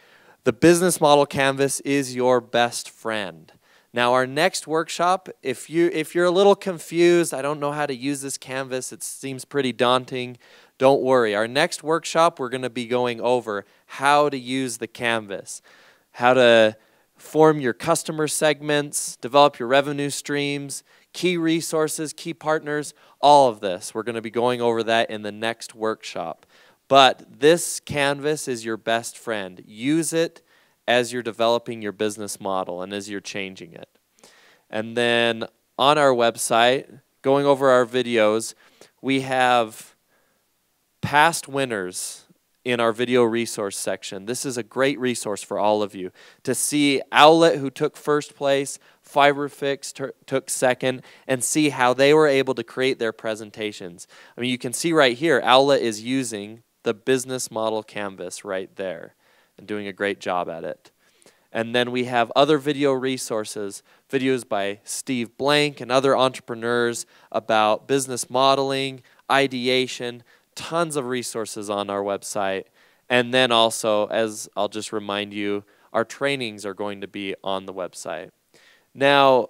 The business model canvas is your best friend. Now our next workshop, if you're a little confused, I don't know how to use this canvas, it seems pretty daunting, don't worry. Our next workshop, we're going to be going over how to use the canvas, how to form your customer segments, develop your revenue streams, key resources, key partners, all of this. We're going to be going over that in the next workshop. But this canvas is your best friend. Use it as you're developing your business model and as you're changing it. And then on our website, going over our videos, we have past winners in our video resource section. This is a great resource for all of you to see Owlet, who took first place, FiberFix took second, and see how they were able to create their presentations. I mean, you can see right here, Owlet is using the business model canvas right there and doing a great job at it. And then we have other video resources, videos by Steve Blank and other entrepreneurs about business modeling, ideation, tons of resources on our website. And then also, as I'll just remind you, our trainings are going to be on the website. Now,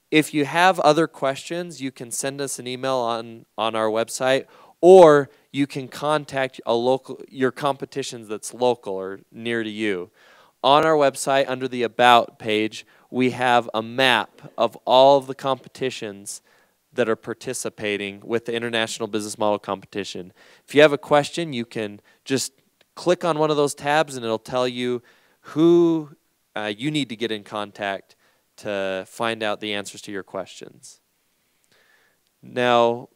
if you have other questions, you can send us an email on our website, or you can contact your competitions that's local or near to you. On our website, under the About page, we have a map of all of the competitions that are participating with the International Business Model Competition. If you have a question, you can just click on one of those tabs and it'll tell you who you need to get in contact to find out the answers to your questions. Now,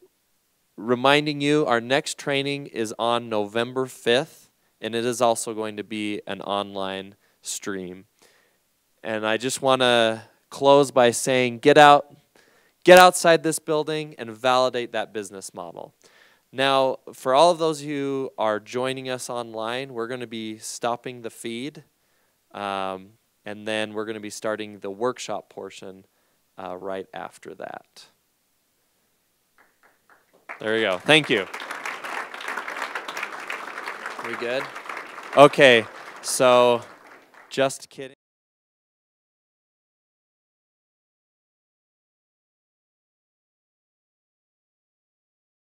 reminding you, our next training is on November 5th, and it is also going to be an online stream. And I just want to close by saying, get outside this building and validate that business model. Now, for all of those who are joining us online, we're going to be stopping the feed, and then we're going to be starting the workshop portion right after that. There you go. Thank you. We good? Okay, so just kidding.